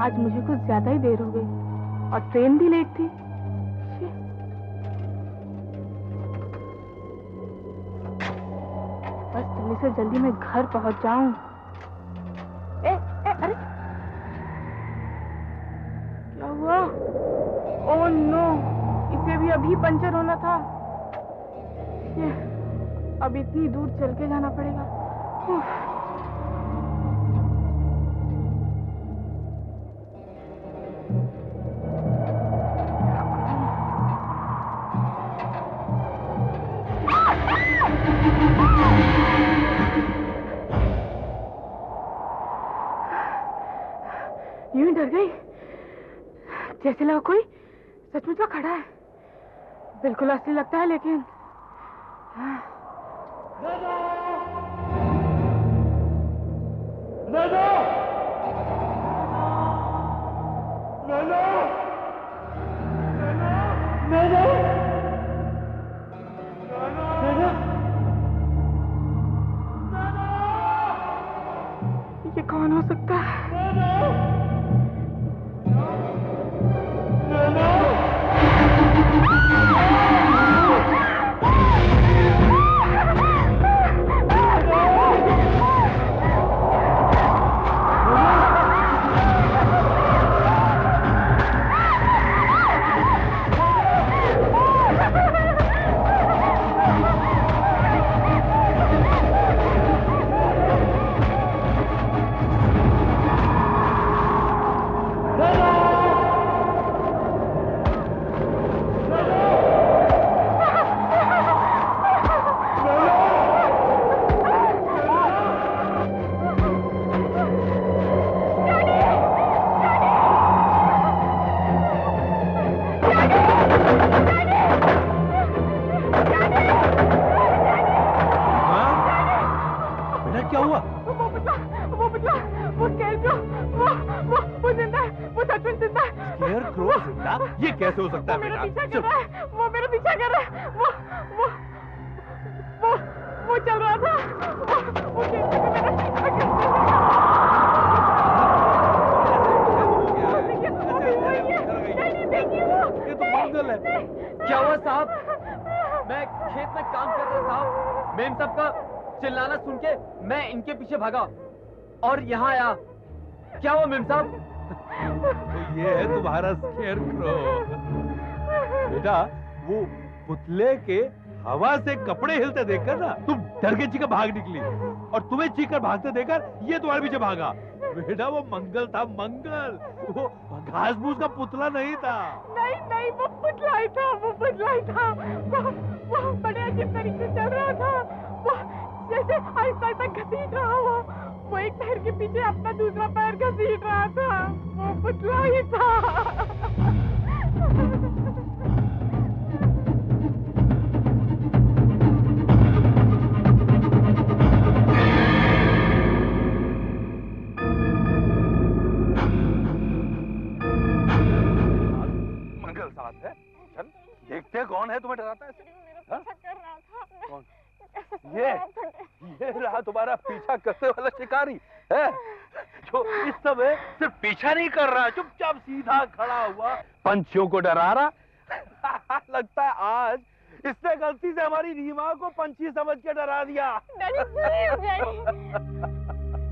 आज मुझे कुछ ज्यादा ही देर हो गई और ट्रेन भी लेट थी। बस जल्दी से जल्दी मैं घर पहुंच जाऊं। अरे क्या हुआ? ओह नो, इसे भी अभी पंचर होना था। अब इतनी दूर चल के जाना पड़ेगा। यूं ही डर गई, जैसे लगा कोई सचमुच में खड़ा है। बिल्कुल असली लगता है लेकिन ये कौन हो सकता है? ये कैसे हो सकता है बेटा? वो मेरा पीछा कर रहा है। वो चल रहा था। वो कैसे मेरा पीछा कर ये तो मंगल है। क्या हुआ साहब? मैं खेत में काम कर रहा साहब। मेम साहब का चिल्लाना सुन के मैं इनके पीछे भागा और यहाँ आया। क्या हुआ मेम साहब? तो ये है तुम्हारा स्केयरक्रो। बेटा वो पुतले के हवा से कपड़े हिलते देखकर ना तुम डर के चीखकर भाग निकली और तुम्हें चीखकर भागते देखकर ये तुम्हारे पीछे भागा। बेटा वो मंगल था, मंगल। वो घास फूस का पुतला नहीं था। नहीं वो पुतला ही था। वो बड़े अजीब तरीके से चल रहा था। वो जैसे आहिस्ता आहिस्ता घसीट रहा हो। वो एक पैर के पीछे अपना दूसरा पैर घसीट रहा था। वो पुतला ही था। मंगल साथ है। चल देखते कौन है तुम्हें डराता है। मेरा पीछा कर रहा था। कौन? ये रहा तुम्हारा पीछा करने वाला शिकारी है जो इस समय सिर्फ पीछा नहीं कर रहा, चुपचाप सीधा खड़ा हुआ पंछियों को डरा रहा। लगता है आज इसने गलती से हमारी रीमा को पंछी समझ के डरा दिया। डैडी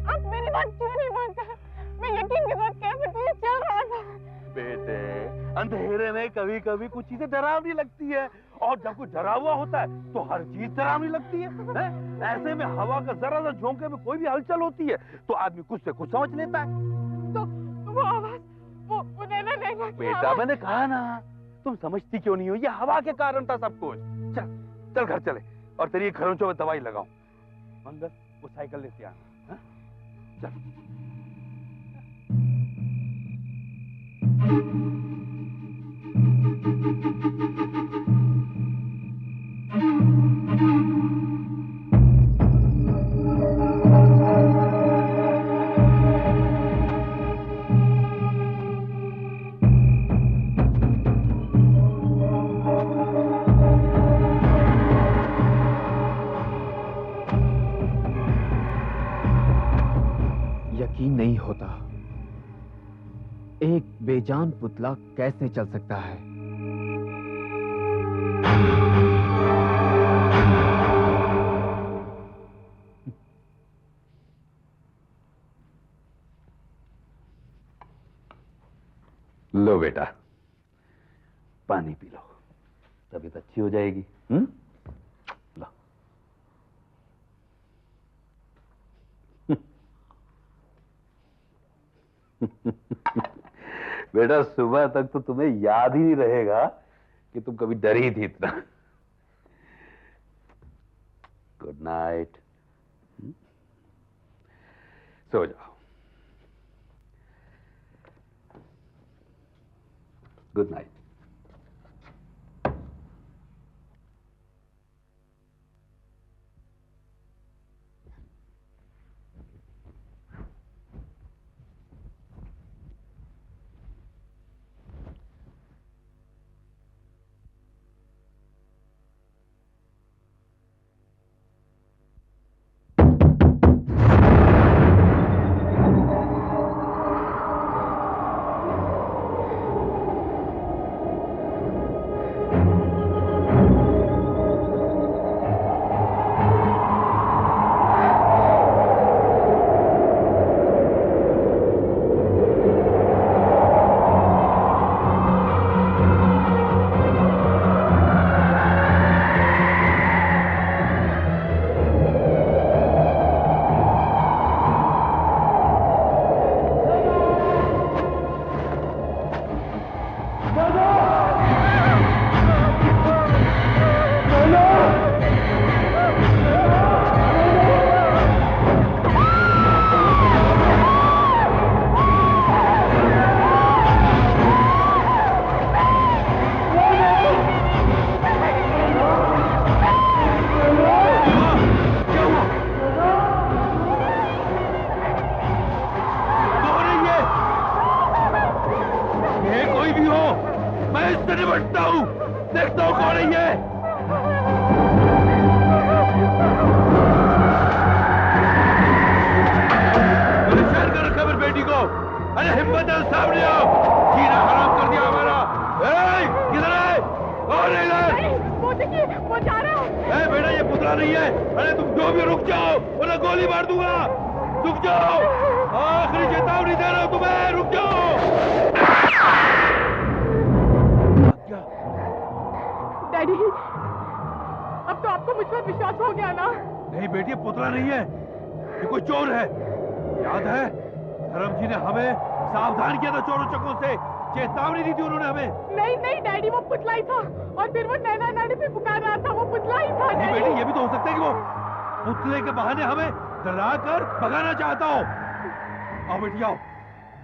आप मेरी बात क्यों नहीं मानते? मैं यकीन के साथ कह सकती हूँ चल रहा था। बेटे अंधेरे में कभी कभी कुछ चीजें डरावनी लगती है और जब कुछ डरा हुआ होता है तो हर चीज डरावनी लगती है? ऐसे में हवा का जरा सा झोंके में कोई भी हलचल होती है तो आदमी कुछ से कुछ समझ लेता है। तो वो आवाज वो नैना बेटा मैंने कहा ना तुम समझती क्यों नहीं हो? ये हवा के कारण था सब कुछ। चल चल घर चले और तेरी खरोंचों में दवाई लगाऊं। मंगल वो साइकिल लेते आना। चल यकीन नहीं होता एक बेजान पुतला कैसे चल सकता है? लो बेटा, पानी पी लो, तबीयत अच्छी हो जाएगी। लो। बेटा, सुबह तक तो तुम्हें याद ही नहीं रहेगा कि तुम कभी डरी थी इतना। Good night. सो जाओ। Good night.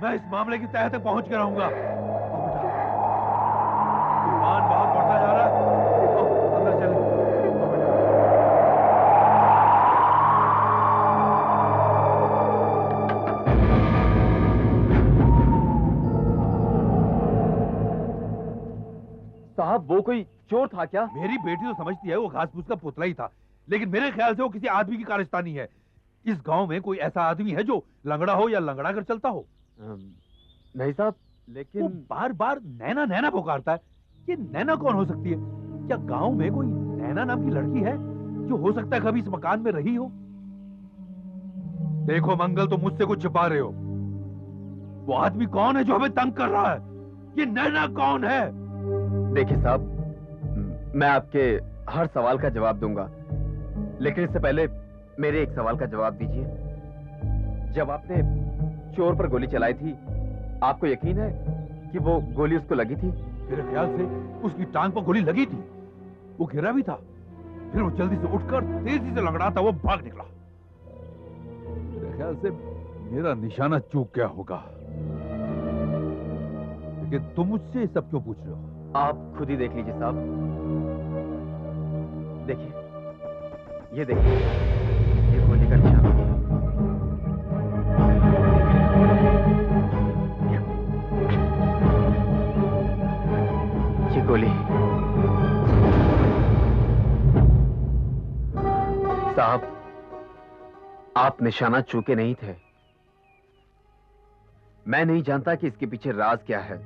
मैं इस मामले की तह तक पहुंच कर रहूंगा। तूफान बहुत बढ़ता जा रहा है। अंदर चले। साहब, वो कोई चोर था क्या? मेरी बेटी तो समझती है वो घास फूस का पुतला ही था, लेकिन मेरे ख्याल से वो किसी आदमी की कारस्तानी है। इस गांव में कोई ऐसा आदमी है जो लंगड़ा हो या लंगड़ा कर चलता हो? नहीं साहब, लेकिन वो बार बार नैना नैना पुकारता है। ये नैना कौन हो सकती है? क्या गांव में कोई नैना नाम की लड़की है जो हो सकता है कभी इस मकान में रही हो? देखो मंगल, तुम मुझसे कुछ छिपा रहे हो। वो आदमी कौन है जो हमें तंग कर रहा है? ये नैना कौन है? देखिए साहब, मैं आपके हर सवाल का जवाब दूंगा, लेकिन इससे पहले मेरे एक सवाल का जवाब दीजिए। जब आपने चोर पर गोली चलाई थी, आपको यकीन है कि वो गोली उसको लगी थी? मेरे ख्याल से उसकी टांग पर गोली लगी थी। वो गिरा भी था, फिर वो जल्दी से उठकर तेजी से लंगड़ाता वो भाग निकला। मेरे ख्याल से मेरा निशाना चूक गया होगा। लेकिन तुम मुझसे सब क्यों पूछ रहे हो? आप खुद ही देख लीजिए साहब। देखिए, ये देखिए, ये गोली का निशान। ये गोली। साहब, आप निशाना चूके नहीं थे। मैं नहीं जानता कि इसके पीछे राज क्या है।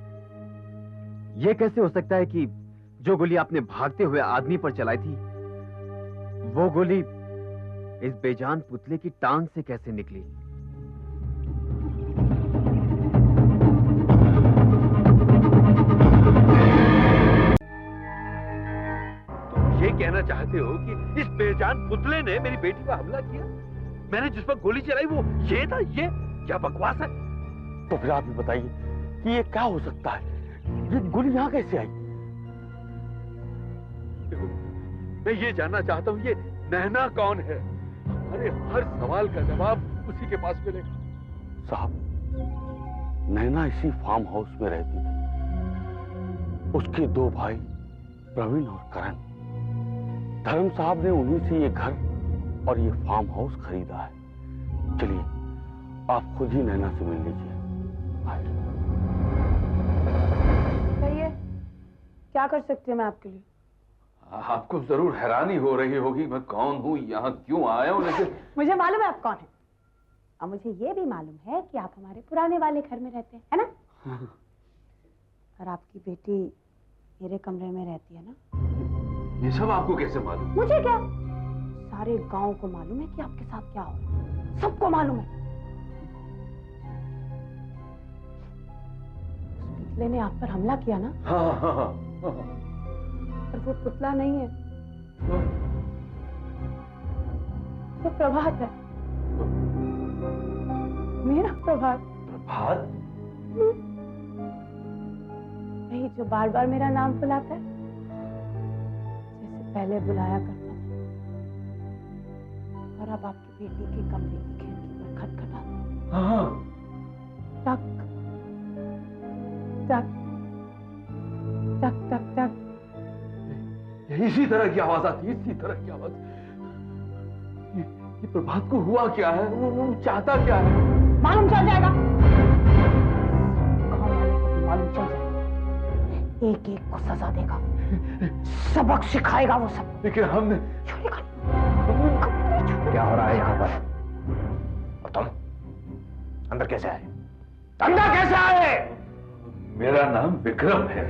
यह कैसे हो सकता है कि जो गोली आपने भागते हुए आदमी पर चलाई थी, वो गोली इस बेजान पुतले की टांग से कैसे निकली? तुम ये कहना चाहते हो कि इस बेजान पुतले ने मेरी बेटी पर हमला किया? मैंने जिस पर गोली चलाई वो ये था? ये क्या बकवास है? तो फिर आप ही बताइए कि ये क्या हो सकता है? ये गोली यहाँ कैसे आई? देखो, मैं ये जानना चाहता हूँ ये नैना कौन है? अरे हर सवाल का जवाब उसी के पास मिलेगा। साहब, नैना इसी फार्म हाउस में रहती थी। उसके दो भाई प्रवीण और करण, धर्म साहब ने उन्हीं से ये घर और ये फार्म हाउस खरीदा है। चलिए, आप खुद ही नैना से मिल लीजिए। कहिए, क्या कर सकती हूँ मैं आपके लिए? आपको जरूर हैरानी हो रही होगी मैं कौन हूँ, यहाँ क्यों आया हूँ, लेकिन मुझे मालूम है आप कौन है, और मुझे ये भी मालूम है कि आप हमारे पुराने वाले घर में रहते हैं, है ना? और आपकी बेटी मेरे कमरे में रहती है ना? ये सब आपको कैसे मालूम? मुझे क्या, सारे गांव को मालूम है कि आपके साथ क्या हो रहा है, सबको मालूम है। उस पुतले ने आप पर हमला किया ना? हाँ। पर वो पुतला नहीं है, वो प्रभात है, मेरा प्रभात। प्रभात? वही जो बार बार मेरा नाम बुलाता है, जैसे पहले बुलाया करता था, और अब आपकी बेटी के कमरे की खिड़की पर खटखटाता है। हाँ। टक टक टक टक टक। इसी तरह की आवाज आती है, इसी तरह की आवाज। ये प्रभात को हुआ क्या है? वो चाहता क्या है? मालूम चल जाएगा, गाँव वालों को भी मालूम चल जाएगा, एक एक को सजा देगा, सबक सिखाएगा वो सब। लेकिन हमने क्या हो रहा है यहाँ पर? और तुम अंदर कैसे आए? अंदर कैसे आए? मेरा नाम विक्रम है,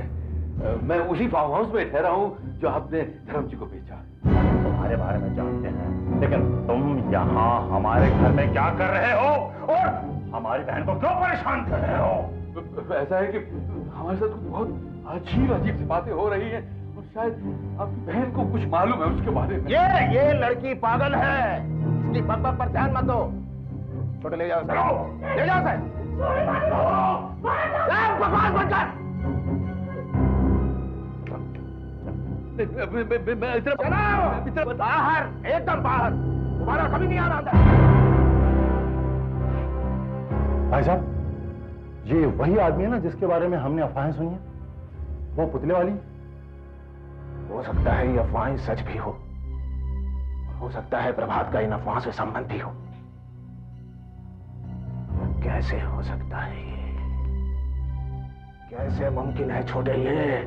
मैं उसी फार्म हाउस में ठहरा हूँ जो आपने धर्म जी को बेचा। तुम्हारे बारे में जानते हैं, लेकिन तुम यहाँ हमारे घर में क्या कर रहे हो और हमारी बहन को क्यों परेशान कर रहे हो? ऐसा है कि हमारे साथ कुछ बहुत अजीब सी बातें हो रही हैं और शायद आपकी बहन को कुछ मालूम है उसके बारे में। ये लड़की पागल है, इसकी बकबक पर ध्यान मत दो। छोटे ले जाओ, ले जाओ सर। बकवास मत कर। मैं इतना बाहर, एकदम बाहर, दोबारा कभी नहीं आना अंदर। भाई साहब, ये वही आदमी है ना जिसके बारे में हमने अफवाहें सुनी है, वो पुतले वाली? हो सकता है ये अफवाहें सच भी हो सकता है प्रभात का इन अफवाहों से संबंध भी हो। कैसे हो सकता है ये? कैसे मुमकिन है छोटे ये?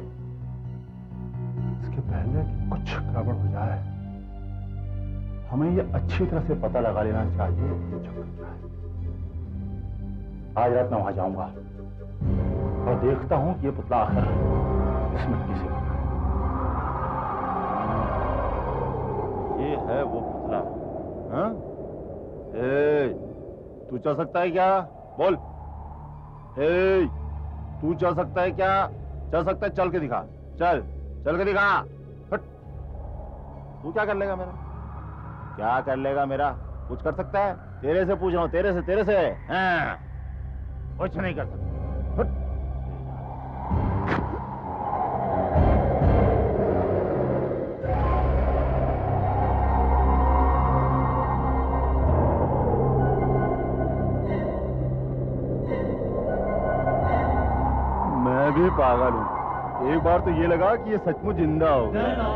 इसके पहले कि कुछ गड़बड़ हो जाए, हमें ये अच्छी तरह से पता लगा लेना चाहिए ये चक्कर क्या है। आज रात मैं वहां जाऊंगा और देखता हूं कि ये पुतला आखिर इस मिट्टी से बना है। ये है वो पुतला? हाँ? तू चल सकता है क्या? बोल। तू चल सकता है क्या? चल सकता है, चल के दिखा। चल के दिखा। हट। तू क्या कर लेगा मेरा? क्या कर लेगा मेरा? कुछ कर सकता है? तेरे से पूछ रहा हूं, तेरे से। हाँ, कुछ नहीं कर सकता। हट। मैं भी पागल हूं, एक बार तो ये लगा कि ये सचमुच जिंदा हो गया।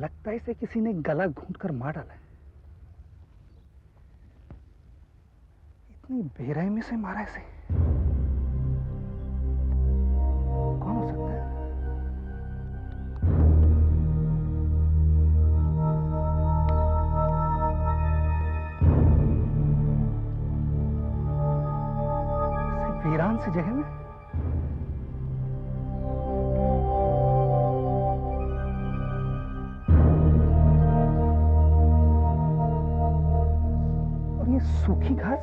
लगता है इसे किसी ने गला घूंट कर मार डाला है। इतनी बेरहमी से मारा इसे, कौन हो सकता है? इस वीरान सी जगह में सूखी घास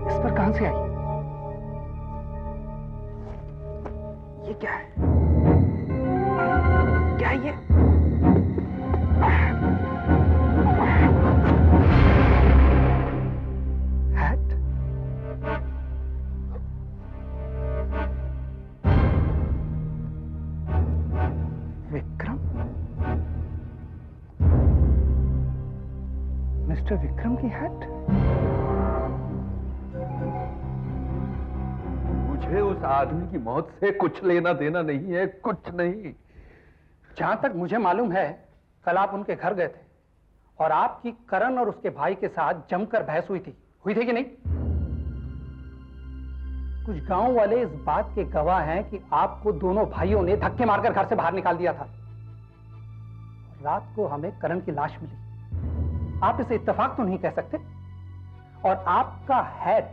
इस पर कहां से आई? ये क्या है? क्या है ये? हैट? विक्रम? मिस्टर विक्रम की हैट? मुझे उस आदमी की मौत से कुछ लेना देना नहीं है, कुछ नहीं। जहां तक मुझे मालूम है, कल आप उनके घर गए थे और आपकी करण और उसके भाई के साथ जमकर बहस हुई थी कि नहीं? कुछ गांव वाले इस बात के गवाह हैं कि आपको दोनों भाइयों ने धक्के मारकर घर से बाहर निकाल दिया था। रात को हमें करण की लाश मिली। आप इसे इत्तेफाक तो नहीं कह सकते। और आपका हैट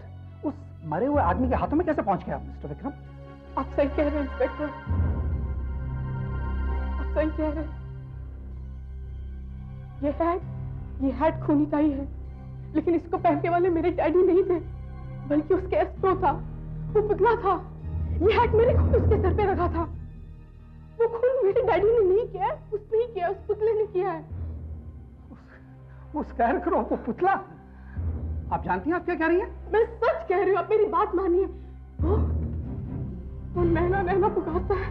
उस मरे हुए आदमी के हाथों में कैसे पहुंच गया मिस्टर विक्रम? आप सही कह रहे हैं इंस्पेक्टर, आप सही कह रहे हैं। ये हैट खूनी का ही है, लेकिन इसको पहनने वाले मेरे डैडी नहीं थे, बल्कि उसके एस्ट्रो था, वो पुतला था। ये हैट मेरे खुद उसके सर पे रखा था। वो खून मेरे डैडी ने नहीं किया, उसने ही किया, उस पुतले ने किया है। उस स्कैरक्रो, वो पुतला। आप जानती हैं आप क्या कह रही हैं? मैं सच कह रही हूँ, आप मेरी बात मानिए। वो नैना नैना पुकारता है।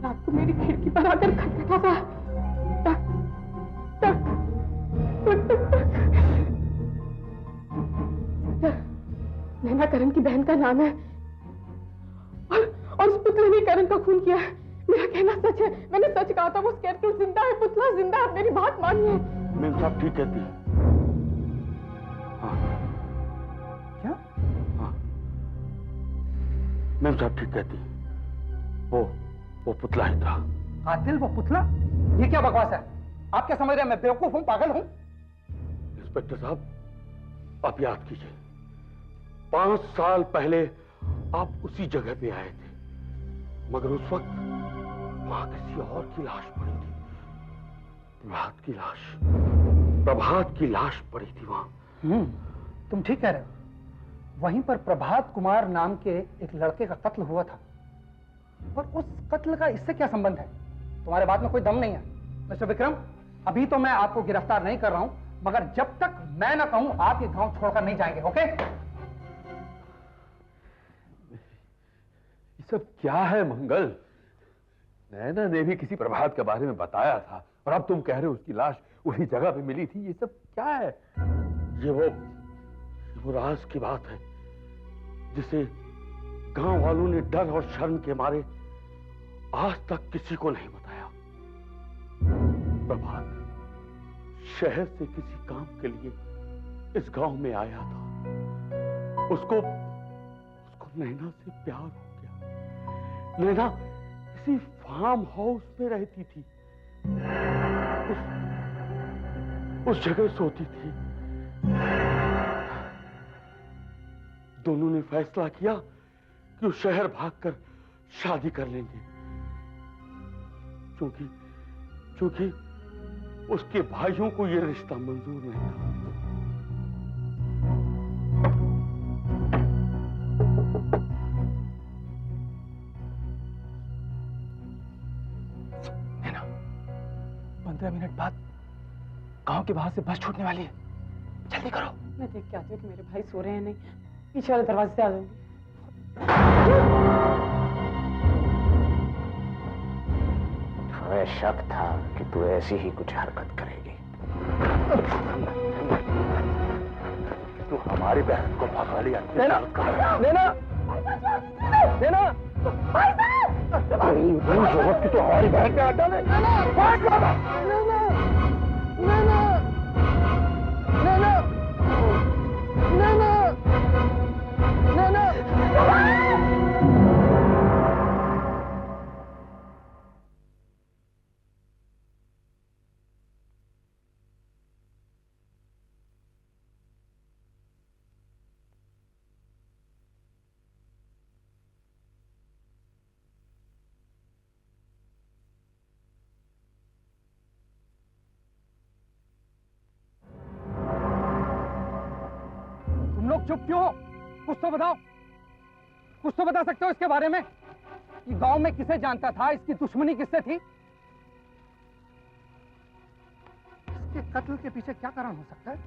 रात को मेरी खिड़की पर आकर खटखटाता है। टक टक टक टक टक। नैना करण की बहन का नाम है और उस पुतले ने करण का खून किया है। मेरा कहना सच है, मैंने सच कहा था। वो स्कैरक्रो जिंदा है, पुतला जिंदा है। मेरी बात मानिए। मेम साहब ठीक कहती है। हाँ। क्या? हाँ, मेम साहब ठीक कहती है। वो पुतला ही था। कातिल वो पुतला? ये क्या बकवास है? आप क्या समझ रहे हैं मैं बेवकूफ हूं, पागल हूं? इंस्पेक्टर साहब, आप याद कीजिए, 5 साल पहले आप उसी जगह पे आए थे, मगर उस वक्त वहां किसी और की लाश पड़ी थी। प्रभात की लाश पड़ी थी वहां। तुम ठीक कह रहे हो। वहीं पर प्रभात कुमार नाम के एक लड़के का कत्ल हुआ था। और उस कत्ल का इससे क्या संबंध है? तुम्हारे बात में कोई दम नहीं है मिस्टर विक्रम। अभी तो मैं आपको गिरफ्तार नहीं कर रहा हूं, मगर जब तक मैं ना कहूं आप ये गांव छोड़कर नहीं जाएंगे। ओके? ये सब क्या है मंगल? नैना ने भी किसी प्रभात के बारे में बताया था और अब तुम कह रहे हो उसकी लाश उसी जगह पे मिली थी। ये सब क्या है? ये वो राज की बात है जिसे गांव वालों ने डर और शर्म के मारे आज तक किसी को नहीं बताया। प्रभात शहर से किसी काम के लिए इस गांव में आया था। उसको नैना से प्यार हो गया। नैना किसी फार्म हाउस में रहती थी, उस जगह सोती थी। दोनों ने फैसला किया कि वो शहर भागकर शादी कर लेंगे, क्योंकि उसके भाइयों को यह रिश्ता मंजूर नहीं था। नैना, 15 मिनट बाद गांव के बाहर से बस छूटने वाली है। जल्दी करो। मैं देख के आती हूँ कि मेरे भाई सो रहे हैं नहीं। पीछे वाले दरवाजे से आ जाऊंगी। हमें शक था कि तू ऐसी ही कुछ हरकत करेगी। तू हमारी बहन को भगा लिया। नैना, नैना, नैना, भाई साहब! तो हमारी बहन पे हाथ डाले। तुम लोग चुप क्यों हो? कुछ तो बताओ, कुछ तो बता सकते हो इसके बारे में? ये गांव में किसे जानता था? इसकी दुश्मनी किससे थी? इसके कत्ल के पीछे क्या कारण हो सकता है?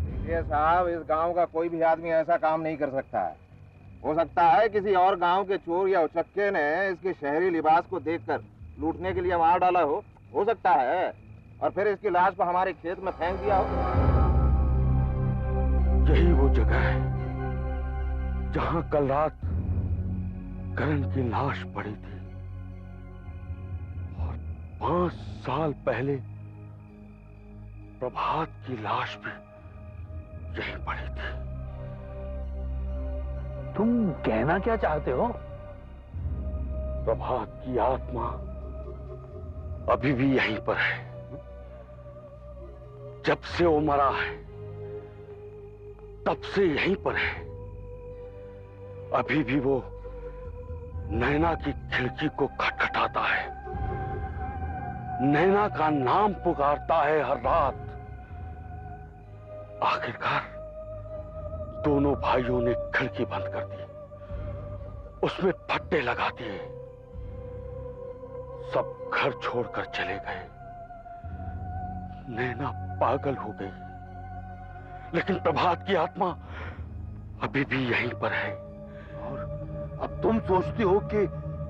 देखिए साहब, इस गांव का कोई भी आदमी ऐसा काम नहीं कर सकता है। हो सकता है किसी और गांव के चोर या उचक्के ने इसके शहरी लिबास को देखकर लूटने के लिए मार डाला हो सकता है, और फिर इसकी लाश को हमारे खेत में फेंक दिया हो। यही वो जगह है जहां कल रात करण की लाश पड़ी थी, और 5 साल पहले प्रभात की लाश भी यहीं पड़ी थी। तुम कहना क्या चाहते हो? प्रभात की आत्मा अभी भी यहीं पर है। जब से वो मरा है तब से यहीं पर है। अभी भी वो नैना की खिड़की को खटखटाता है, नैना का नाम पुकारता है हर रात। आखिरकार दोनों भाइयों ने खिड़की बंद कर दी, उसमें फट्टे लगा दिए, सब घर छोड़कर चले गए। नैना पागल हो गई, लेकिन प्रभात की आत्मा अभी भी यहीं पर है। और अब तुम सोचती हो कि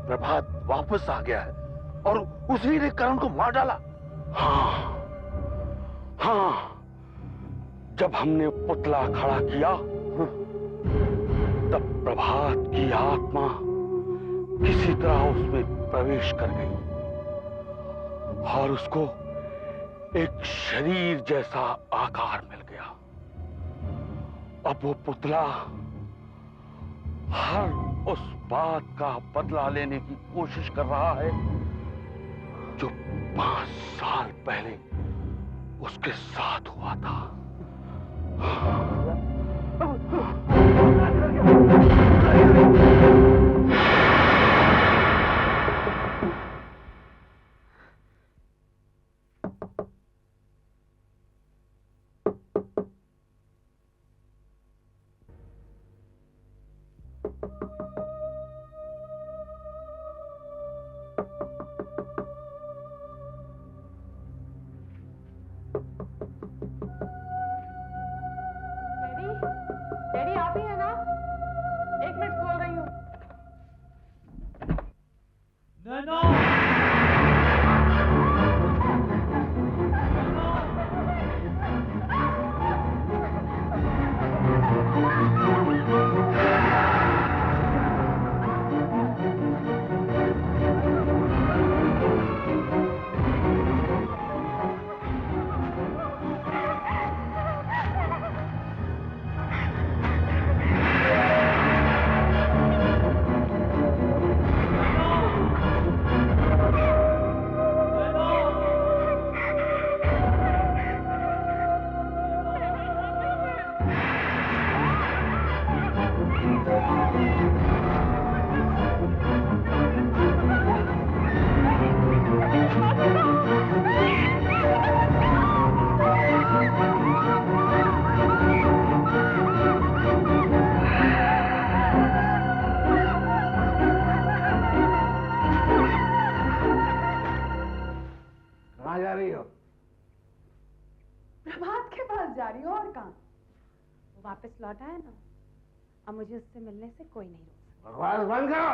प्रभात वापस आ गया है और उसी ने करण को मार डाला? हाँ, जब हमने पुतला खड़ा किया तब प्रभात की आत्मा किसी तरह उसमें प्रवेश कर गई और उसको एक शरीर जैसा आकार मिल गया। अब वो पुतला हर उस बात का बदला लेने की कोशिश कर रहा है जो 5 साल पहले उसके साथ हुआ था। डैडी आप ही है ना? 1 मिनट खोल रही हूँ। कहाँ जा रही हो? प्रभात के पास जा रही हूँ, और कहाँ? वो वापस लौटा है ना, अब मुझे उससे मिलने से कोई नहीं रोक सकता। बकवास बंद करो।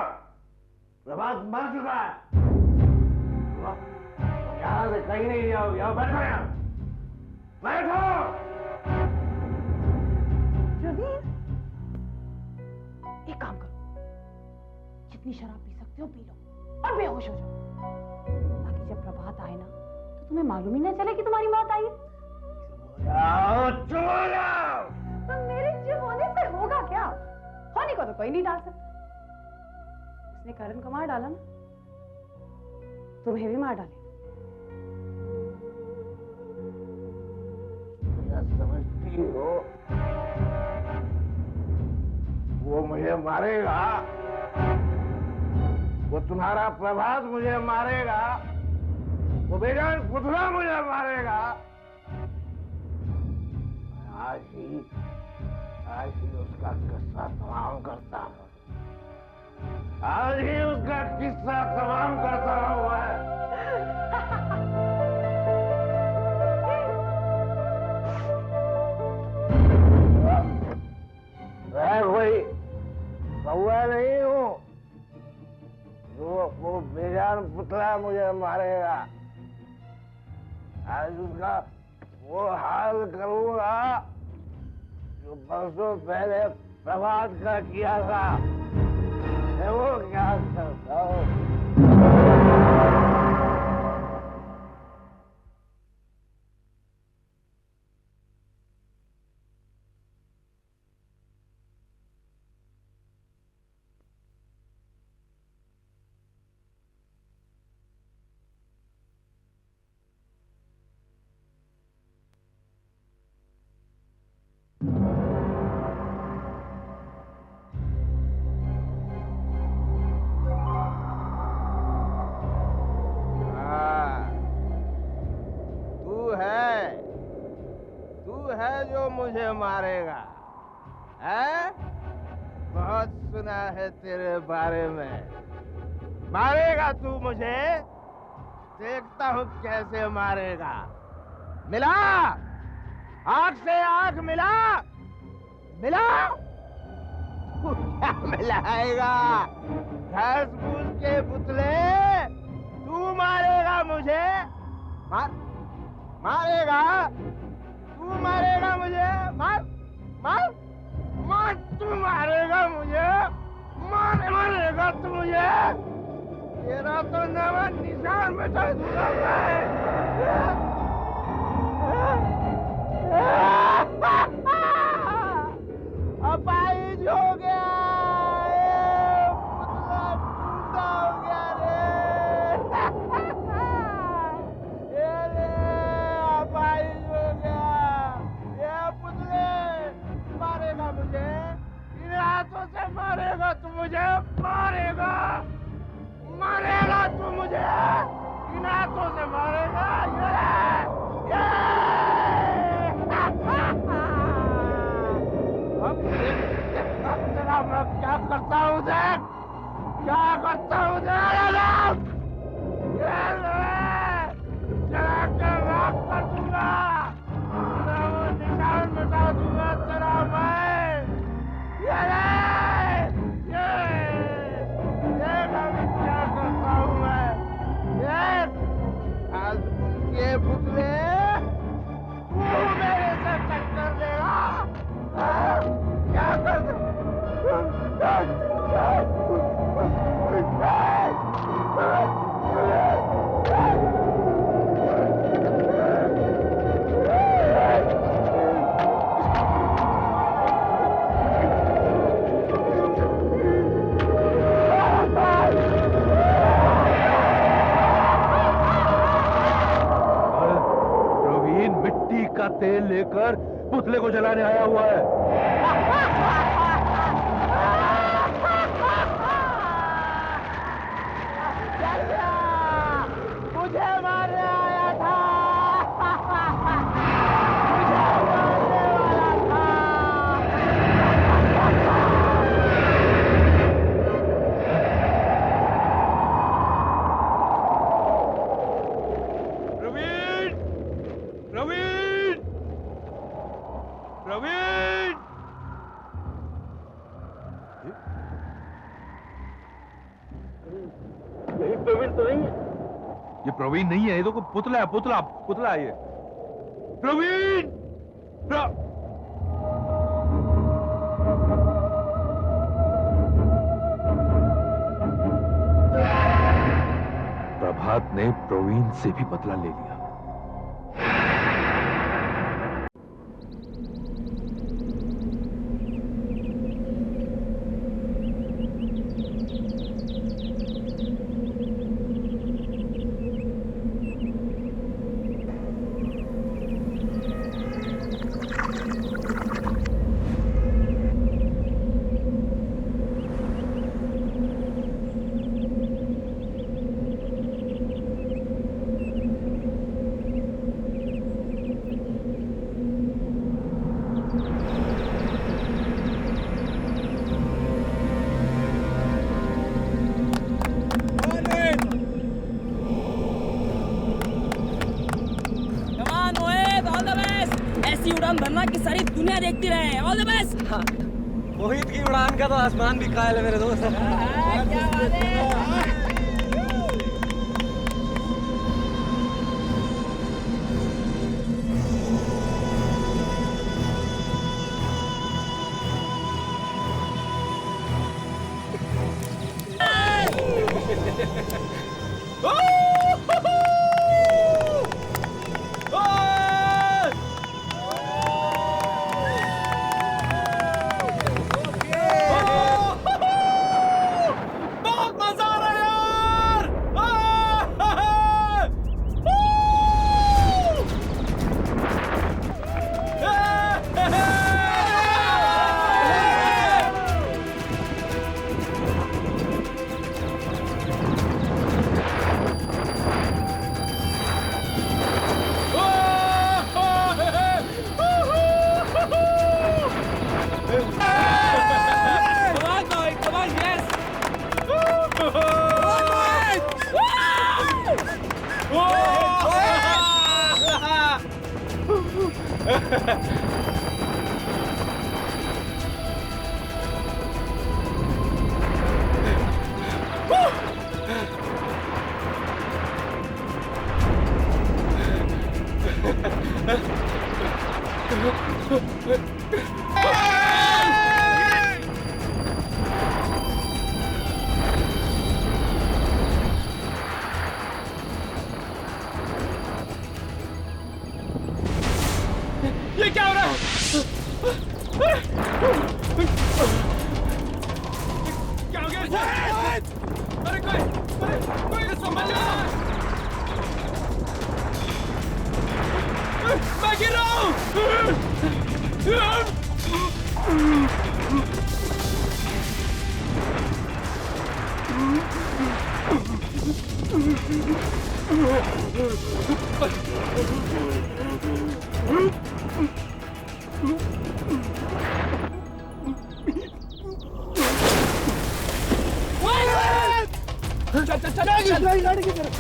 प्रभात मर चुका है। यहाँ से कहीं नहीं जाओगे। आओ बैठो यहाँ, बैठो। प्रवीण, एक काम करो, जितनी शराब पी सकते हो पी लो, और बेहोश हो जाओ, ताकि जब प्रभात आए ना तो तुम्हें मालूम ही ना चले कि तुम्हारी मौत आई है। तो मेरे चुप होने से होगा क्या? होने को तो कोई नहीं डाल सकता। उसने करण को मार डाला ना, तुम्हें भी मार डाले। क्या समझती हो? वो मुझे मारेगा, वो तुम्हारा प्रभात मुझे मारेगा, वो बेजान पुतला मुझे मारेगा। आज ही उसका किस्सा तमाम करता हूँ। आज ही उसका किस्सा तमाम करता हूँ मैं। मैं कोई कौवा नहीं हूँ जो वो बेजान पुतला मुझे मारेगा। आज उसका वो हाल करूंगा जो बरसों पहले प्रभात का किया था। मैं वो क्या करता हूँ। जो मुझे मारेगा है? बहुत सुना है तेरे बारे में। मारेगा तू मुझे? देखता हूँ कैसे मारेगा। मिला, आंख से आंख मिला, मिला। तू क्या मिलाएगा? घास फूस के पुतले, तू मारेगा मुझे? मारेगा? तू मारेगा मुझे? मार, तू मारेगा मुझे? मारेगा तू मुझे? तेरा तो नवा निशान मिटा दूंगा मैं। अपाहिज हो गया, पुतला टूटा हो गया रे। ये रे अपाहिज हो गया। ये पुतले मारेगा मुझे, इन हाथों से मारेगा तू मुझे? मारेगा तू मुझे? इन हाथों से मारेगा? अब तेरा मैं क्या करता हूँ देख, क्या करता हूँ देख। चला कर राख कर दूंगा, निशान मिटा दूंगा तेरा मैं। ये क्या करता हूँ मैं? आज ये पुतले तू मेरे से टक्कर देगा। क्या कर का तेल लेकर पुतले को जलाने आया हुआ है। मुझे मारने आया था। ये प्रवीण नहीं है, ये तो कोई पुतला है। पुतला है ये। प्रवीण! उसने प्रवीण से भी बदला ले लिया। ऐसी उड़ान भरना कि सारी दुनिया देखती रहे। All the best. मोहित की उड़ान का तो आसमान भी कायल है मेरे दोस्त। क्या बात है। ये क्या हो रहा है? क्या हो गया इसे? अरे कोई संभाल लो। मैं गिर रहा हूँ। गाड़ी की तरफ।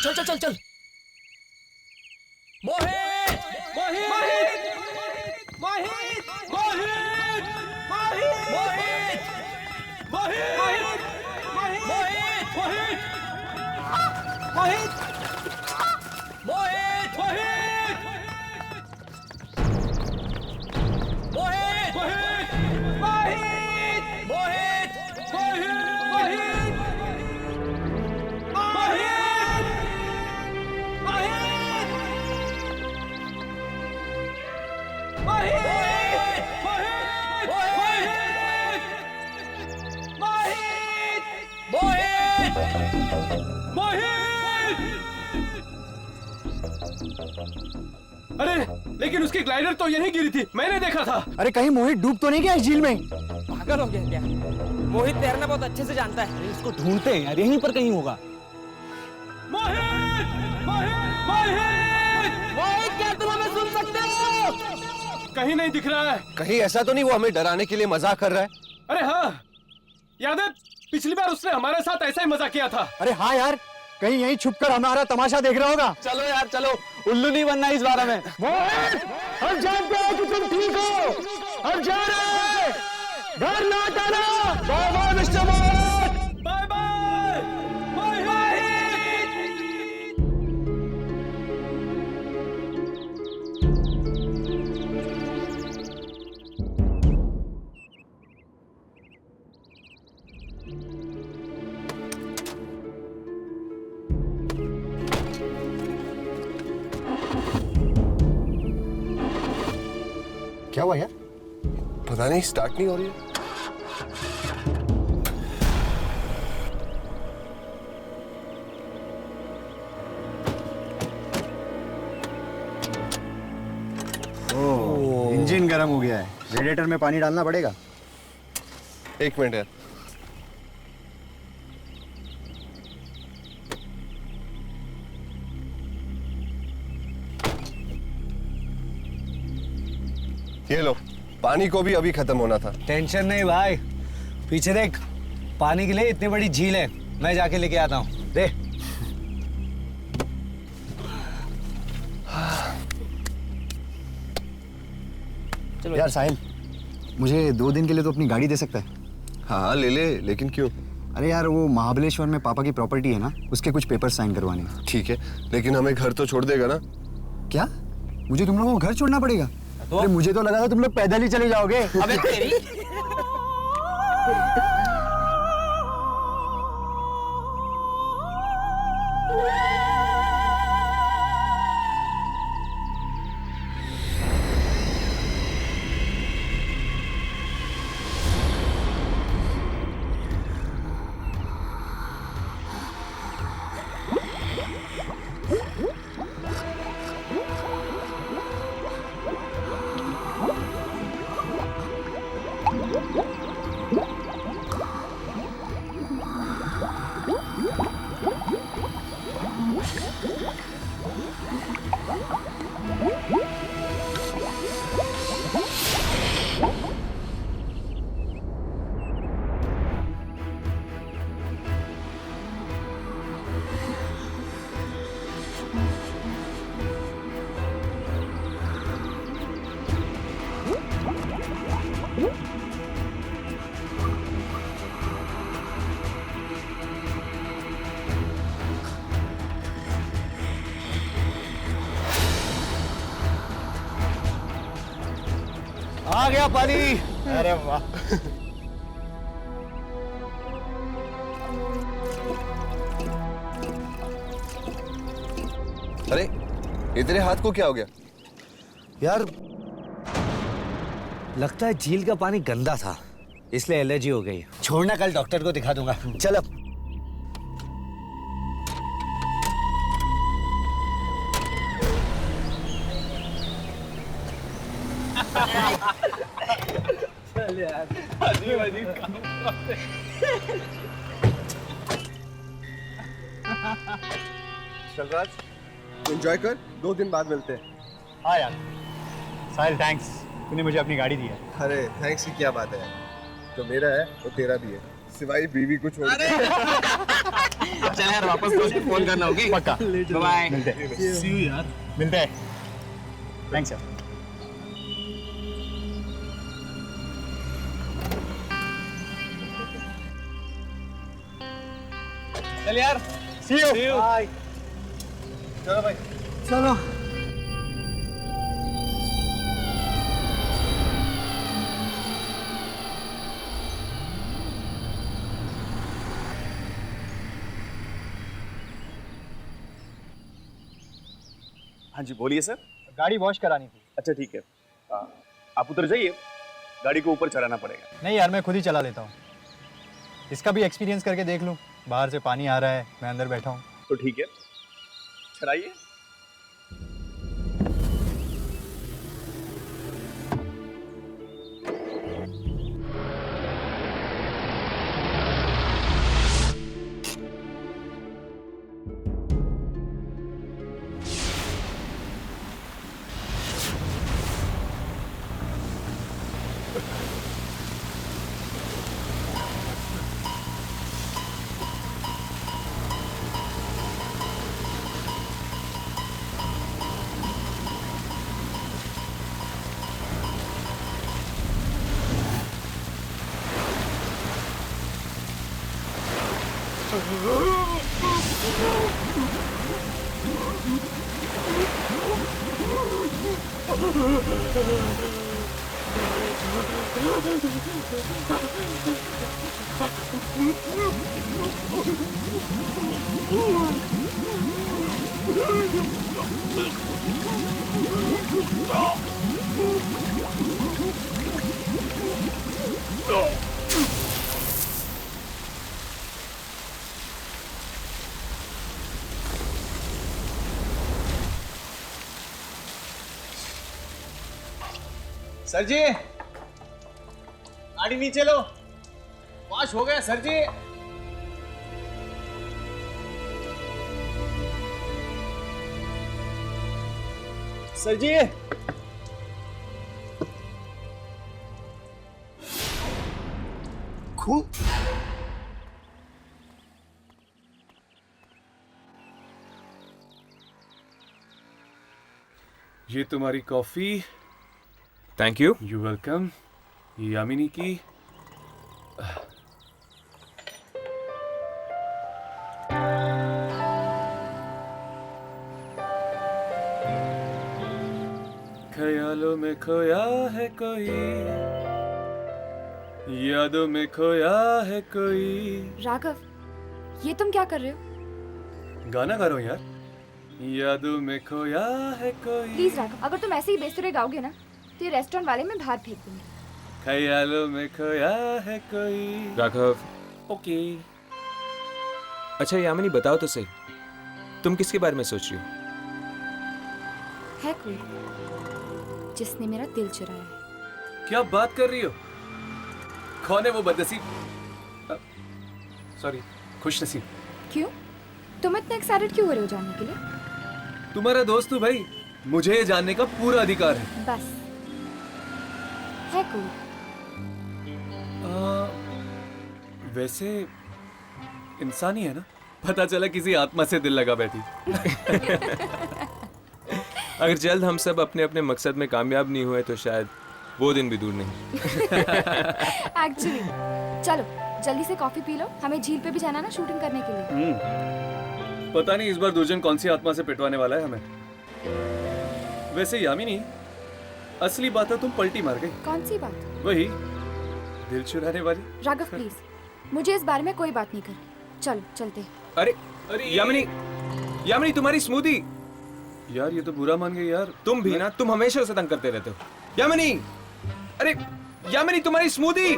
चल चल चल चल। मोहित मोहित मोहित मोहित मोहित मोहित मोहित मोहित मोहित मोहित मोहित मोहित मोहित मोहित मोहित अरे लेकिन उसकी ग्लाइडर तो यहीं गिरी थी, मैंने देखा था। अरे कहीं मोहित डूब तो नहीं गया इस झील में? पागल हो गया क्या? मोहित तैरना बहुत अच्छे से जानता है। इसको ढूंढते हैं यार, यहीं पर कहीं होगा। मोहित! मोहित! मोहित! मोहित, क्या तुम हमें सुन सकते हो? कहीं नहीं दिख रहा है। कहीं ऐसा तो नहीं वो हमें डराने के लिए मजाक कर रहा है? अरे हाँ, याद है पिछली बार उसने हमारे साथ ऐसा ही मजाक किया था। अरे हाँ यार, कहीं यहीं छुपकर हमारा तमाशा देख रहा होगा। चलो यार चलो, उल्लू नहीं बनना इस बार हमें। मोहित, हम जानते हैं कि तुम ठीक हो, हम जा रहे हैं, घर लौट आना। बाय बाय मिस्टर मोहित। बाय बाय मोहित! क्या हुआ यार? पता नहीं, स्टार्ट नहीं हो रही है। ओह, इंजन गर्म हो गया है, रेडिएटर में पानी डालना पड़ेगा। एक मिनट यार। ये लो, पानी को भी अभी खत्म होना था। टेंशन नहीं भाई, पीछे देख, पानी के लिए इतनी बड़ी झील है, मैं जाके लेके आता हूँ। दे। चलो यार साहिल, मुझे 2 दिन के लिए तो अपनी गाड़ी दे सकता है? हाँ ले ले, लेकिन क्यों? अरे यार, वो महाबलेश्वर में पापा की प्रॉपर्टी है ना, उसके कुछ पेपर साइन करवाने हैं। ठीक है, लेकिन हमें घर तो छोड़ देगा ना? क्या? मुझे तुम लोगों को घर छोड़ना पड़ेगा? अरे मुझे तो लगा था तुम लोग पैदल ही चले जाओगे। अबे तेरी। आ गया पानी। अरे वाह। अरे ये तेरे हाथ को क्या हो गया? यार लगता है झील का पानी गंदा था, इसलिए एलर्जी हो गई। छोड़ना, कल डॉक्टर को दिखा दूंगा। चल अब। चल यार, अजीब अजीब काम। चलराज, एंजॉय कर, 2 दिन बाद मिलते हैं। हाँ यार साहिल, थैंक्स, तूने मुझे अपनी गाड़ी दी है। अरे थैंक्स की क्या बात है, जो मेरा है वो तेरा भी है, सिवाय बीवी को छोड़ के। चल यार, वापस दोस्त को फोन करना होगी। पक्का। बाय। मिलते हैं। See you यार। मिलते हैं। थैंक्स यार। चल यार। See you. Bye. चलो भाई। चलो। हाँ जी बोलिए सर। गाड़ी वॉश करानी थी। अच्छा ठीक है, आप उतर जाइए, गाड़ी को ऊपर चढ़ाना पड़ेगा। नहीं यार, मैं खुद ही चला लेता हूँ, इसका भी एक्सपीरियंस करके देख लूँ। बाहर से पानी आ रहा है, मैं अंदर बैठा हूँ। तो ठीक है, चढ़ाइए। सर जी, गाड़ी नीचे लो। वॉश हो गया सर जी। सर जी, खून? ये तुम्हारी coffee. Thank you. You welcome. Yamini की। ख्यालों में खोया है कोई, यादों में खोया है कोई। राघव, ये तुम क्या कर रहे हो? गाना गा रहा हूँ यार। यादों में खोया है कोई। प्लीज राघव, अगर तुम ऐसे ही बेसुरे गाओगे ना तो ये रेस्टोरेंट वाले मैं बाहर फेंक दूंगी। ख्यालों में खोया है कोई। राघव। ओके। अच्छा यामिनी, बताओ तो सही, तुम किसके बारे में सोच रही हो? है कोई जिसने मेरा दिल चुराया है। क्या बात कर रही हो? कौन है वो बदनसीब? सॉरी, खुश नसीब। क्यों? तुम इतने एक्साइटेड क्यों हो रहे हो जानने के लिए? तुम्हारा दोस्त हूँ भाई, मुझे ये जानने का पूरा अधिकार है। बस है कोई? वैसे इंसान ही है ना? पता चला किसी आत्मा से दिल लगा बैठी। अगर जल्द हम सब अपने अपने मकसद में कामयाब नहीं हुए तो शायद वो दिन भी दूर नहीं। एक्चुअली चलो जल्दी से कॉफी पी लो, हमें झील पे भी जाना ना शूटिंग करने के लिए। पता नहीं इस बार दुर्जन कौन सी आत्मा से पिटवाने वाला है हमें। वैसे यामिनी, असली बात है तुम पलटी मार गई। कौन सी बात? वही दिल चुराने वाली। राघव प्लीज, मुझे इस बारे में कोई बात नहीं करनी। चलो चलते। अरे यामिनी, यामिनी तुम्हारी स्मूदी। यार ये तो बुरा मान गई यार। तुम भी ना, तुम हमेशा उसे तंग करते रहते हो। यामिनी, अरे यामिनी तुम्हारी स्मूदी।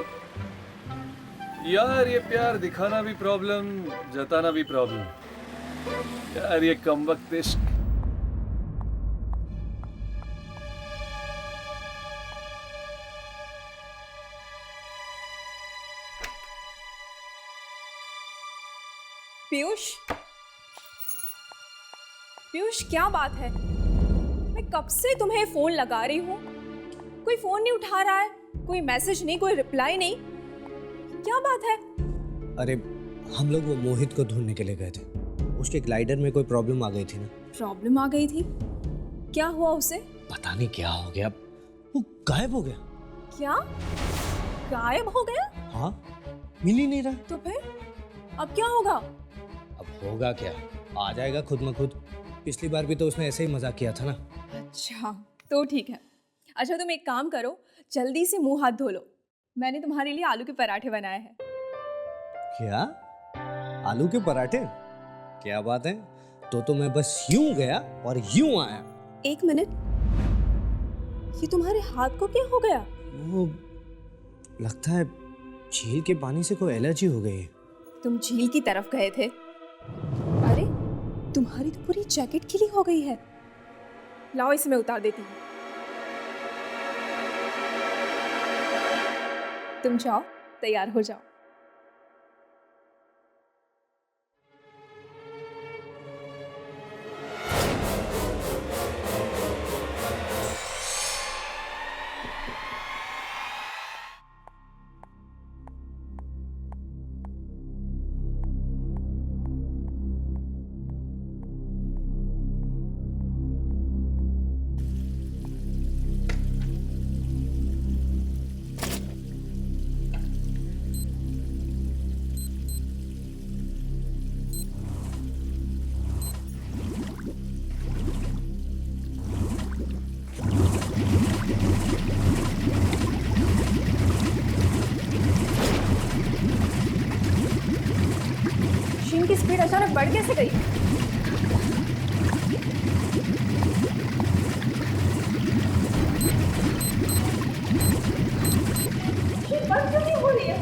यार ये प्यार दिखाना भी प्रॉब्लम, जताना भी प्रॉब्लम। यार ये कमबख्त इश्क। पीयूष, पीयूष क्या बात है? मैं कब से तुम्हें फोन लगा रही हूँ, कोई फोन नहीं उठा रहा है, कोई मैसेज नहीं, कोई रिप्लाई नहीं। क्या बात है? अरे हम लोग वो मोहित को ढूंढने के लिए गए थे, उसके ग्लाइडर में कोई प्रॉब्लम आ गई थी ना। प्रॉब्लम आ गई थी? क्या हुआ उसे? पता नहीं क्या हो गया, वो गायब हो गया। क्या गायब हो गया? हाँ, मिल ही नहीं रहा। तो फिर अब क्या होगा? अब होगा क्या, आ जाएगा खुद म खुद। पिछली बार भी तो उसने ऐसे ही मजाक किया था ना। अच्छा तो ठीक है। अच्छा तुम एक काम करो, जल्दी से मुंह हाथ धो लो, मैंने तुम्हारे लिए आलू के पराठे बनाए हैं। क्या? आलू के पराठे? क्या बात है, तो मैं बस यूं गया और यूं आया। एक मिनट, ये तुम्हारे हाथ को क्या हो गया? वो लगता है झील के पानी से कोई एलर्जी हो गई है। तुम झील की तरफ गए थे? अरे तुम्हारी तो पूरी जैकेट गीली हो गई है। लाओ इसे मैं उतार देती हूँ। तुम जाओ, तैयार हो जाओ। बढ़ कैसे गई? ये बंद क्यों नहीं हो रही है?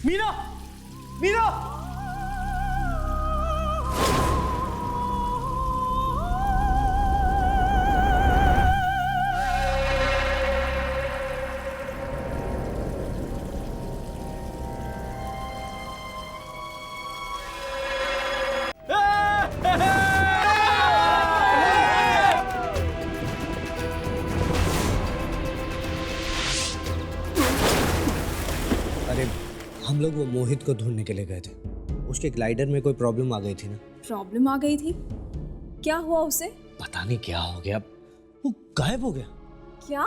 मीना, मीना! हम लोग वो मोहित को ढूंढने के लिए गए थे। उसके ग्लाइडर में कोई प्रॉब्लम आ गई थी ना। प्रॉब्लम आ गई थी? क्या हुआ उसे? पता नहीं क्या हो गया, वो गायब हो गया। क्या?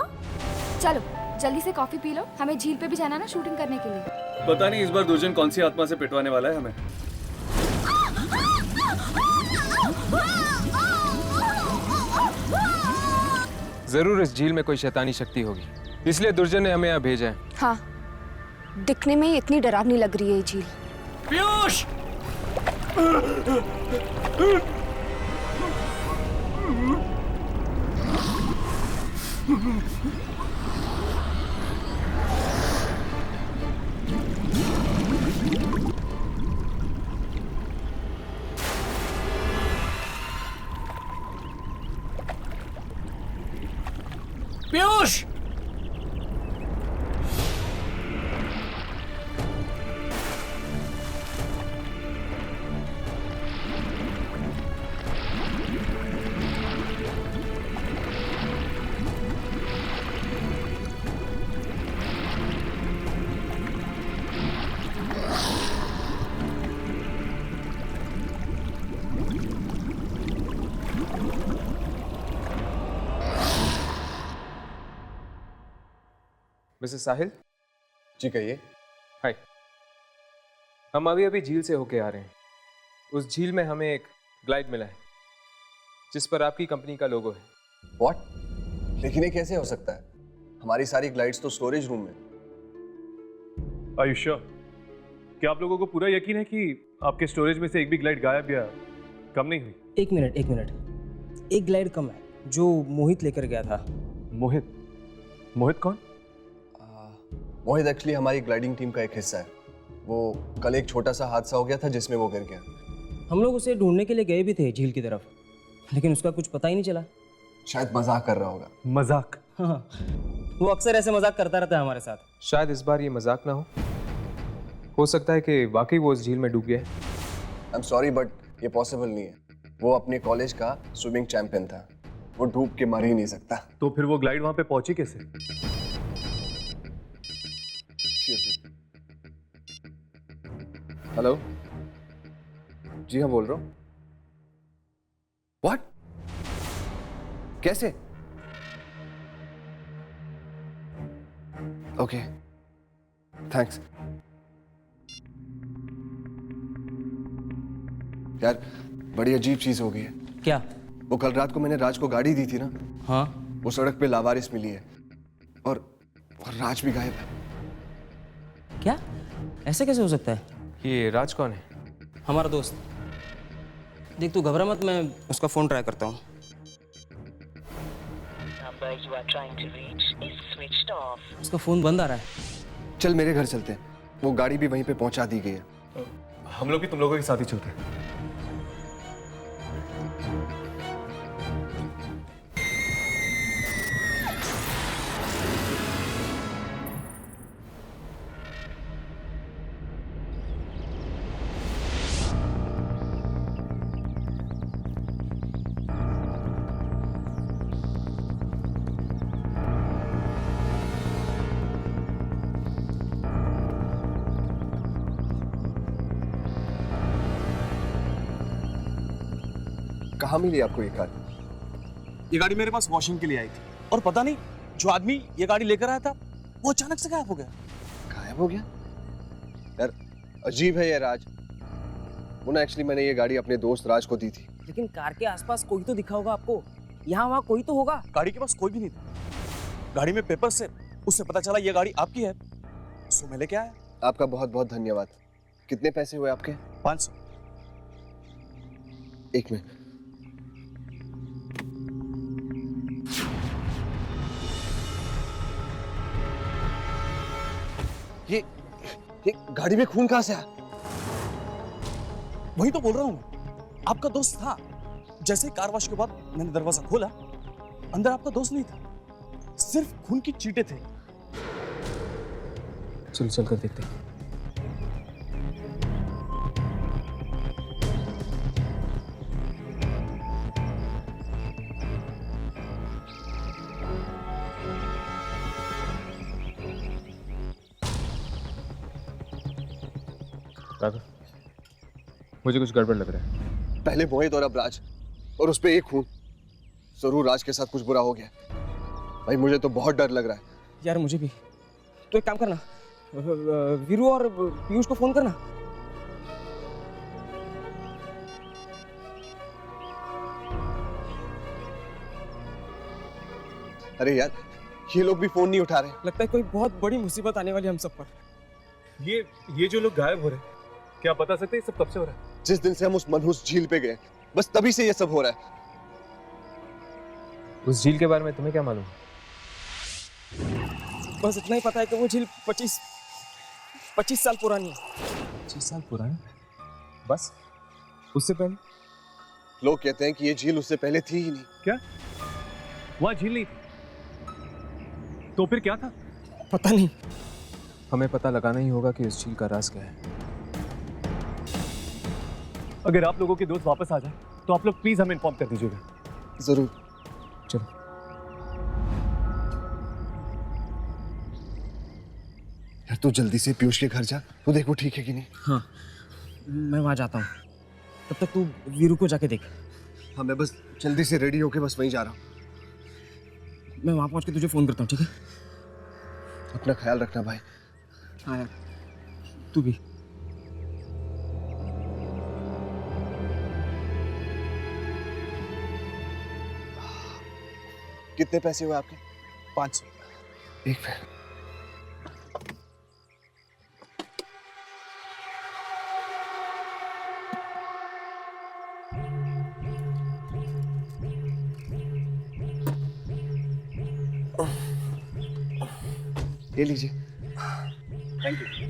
चलो जल्दी से कॉफी पी लो, हमें झील पे भी जाना ना शूटिंग करने के लिए। पता नहीं इस बार दुर्जन कौन सी आत्मा से पिटवाने वाला है हमें। जरूर इस झील में कोई शैतानी शक्ति होगी, इसलिए दुर्जन ने हमें यहाँ भेजा है। हाँ, दिखने में ही इतनी डरावनी लग रही है ये झील। पीयूष! पीयूष! मिसेस साहिल। जी कहिए। हाय, हम अभी अभी झील से होके आ रहे हैं। उस झील में हमें एक ग्लाइड मिला है जिस पर आपकी कंपनी का लोगो है। व्हाट? लेकिन ये कैसे हो सकता है? हमारी सारी ग्लाइड्स तो स्टोरेज रूम में। Are you sure? क्या आप लोगों को पूरा यकीन है कि आपके स्टोरेज में से एक भी ग्लाइड गायब या कम नहीं हुई? एक मिनट, एक ग्लाइड कम है जो मोहित लेकर गया था। मोहित? मोहित कौन? मोहित एक्चुअली हमारी ग्लाइडिंग टीम का एक हिस्सा है। वो कल एक छोटा सा हादसा हो गया था जिसमें वो गिर गया। हम लोग उसे ढूंढने के लिए गए भी थे झील की तरफ, लेकिन उसका कुछ पता ही नहीं चला। शायद मजाक कर रहा होगा। मजाक? हाँ, वो अक्सर ऐसे मजाक करता रहता है हमारे साथ। शायद इस बार ये मजाक ना हो सकता है कि वाकई वो उस झील में डूब गया है। आई एम सॉरी बट ये पॉसिबल नहीं है। वो अपने कॉलेज का स्विमिंग चैंपियन था, वो डूब के मर ही नहीं सकता। तो फिर वो ग्लाइड वहां पे पहुंची कैसे? हेलो, जी हाँ बोल रहा हूँ। व्हाट? कैसे? Okay, thanks. यार बड़ी अजीब चीज हो गई है। क्या? वो कल रात को मैंने राज को गाड़ी दी थी ना। हाँ। वो सड़क पे लावारिस मिली है और राज भी गायब है। क्या? ऐसे कैसे हो सकता है? ये राज कौन है? हमारा दोस्त। देख तू घबरा मत, मैं उसका फोन ट्राई करता हूँ। उसका फोन बंद आ रहा है। चल मेरे घर चलते हैं, वो गाड़ी भी वहीं पे पहुंचा दी गई है। हम लोग भी तुम लोगों के साथ ही चलते हैं। कहाँ मिली आपको ये कार? ये गाड़ी मेरे पास वॉशिंग के लिए आई थी और पता नहीं जो आदमी ये गाड़ी लेकर आया था वो अचानक से गायब हो गया। गायब हो गया? यार अजीब है ये राज। वो ना एक्चुअली मैंने ये गाड़ी अपने दोस्त राज को दी थी। लेकिन कार के आसपास कोई तो दिखा होगा आपको, यहाँ वहाँ कोई तो होगा। गाड़ी के पास कोई भी नहीं था। गाड़ी में पेपर से उससे पता चला ये गाड़ी आपकी है, सो मैं लेके आया। आपका बहुत बहुत धन्यवाद। कितने पैसे हुए आपके? 500। एक मिनट। ये गाड़ी में खून कहां से आया? वही तो बोल रहा हूँ, आपका दोस्त था। जैसे ही कार वॉश के बाद मैंने दरवाजा खोला, अंदर आपका दोस्त नहीं था, सिर्फ खून की चींटे थे। चल चल कर देखते हैं। राघव, मुझे कुछ गड़बड़ लग रहा है। पहले मोहित और अब राज, और उस पे एक खून। जरूर राज के साथ कुछ बुरा हो गया। भाई मुझे तो बहुत डर लग रहा है। यार मुझे भी। तो एक काम करना, वीरू और पीयूष को फोन करना। अरे यार ये लोग भी फोन नहीं उठा रहे। लगता है कोई बहुत बड़ी मुसीबत आने वाली है हम सब पर। ये जो लोग गायब हो रहे हैं, क्या बता सकते हैं सब कब से हो रहा है? जिस दिन से हम उस मनहूस झील पे गए, बस तभी से ये सब हो रहा है। उस झील के बारे में तुम्हें क्या मालूम? बस इतना ही पता है कि वो झील 25 साल पुरानी है। 25 साल पुरानी? बस? उससे पहले? लोग कहते हैं कि ये झील उससे पहले थी ही नहीं। क्या? वहाँ झील नहीं थी? तो फिर क्या था? पता नहीं। हमें पता लगाना ही होगा कि उस झील का राज क्या है। अगर आप लोगों के दोस्त वापस आ जाए तो आप लोग प्लीज हमें इन्फॉर्म कर दीजिएगा। जरूर। चलो। यार तू जल्दी से पीयूष के घर जा, तू देख वो ठीक है कि नहीं। हाँ, मैं वहां जाता हूँ। तब तक तू वीरू को जाके देख। हाँ मैं बस जल्दी से रेडी होके बस वहीं जा रहा हूँ। मैं वहां पहुंच के तुझे फोन करता हूँ, ठीक है? अपना ख्याल रखना भाई। हाँ यार, तू भी। कितने पैसे हुए आपके? 500। एक मिनट। ले लीजिए। Thank you.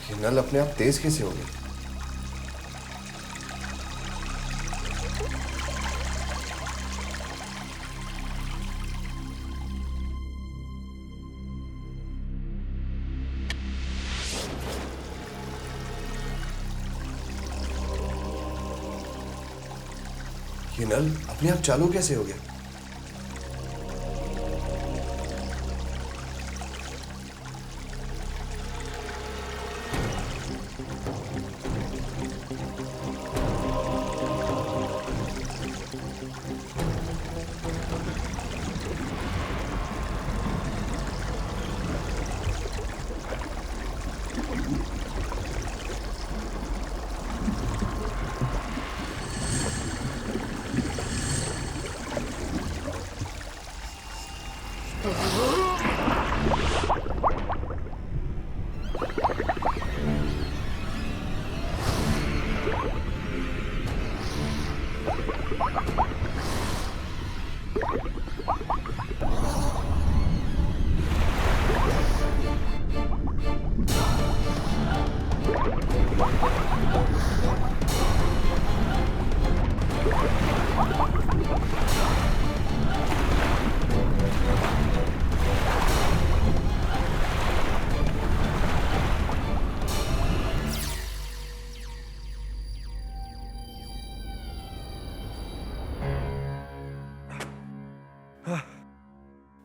ये नल अपने आप तेज कैसे हो गए? ये नल अपने आप चालू कैसे हो गया?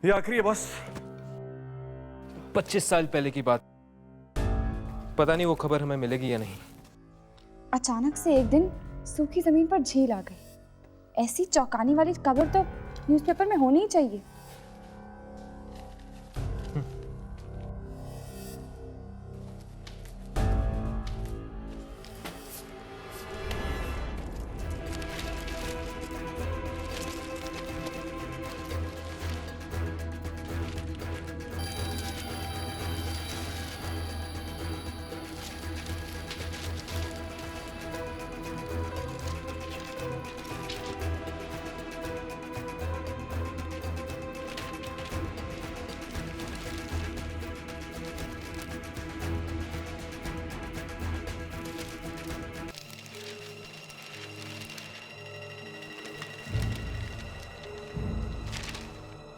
ये आखिरी है बॉस। 25 साल पहले की बात, पता नहीं वो खबर हमें मिलेगी या नहीं। अचानक से एक दिन सूखी जमीन पर झील आ गई। ऐसी चौंकाने वाली खबर तो न्यूज़पेपर में होनी ही चाहिए।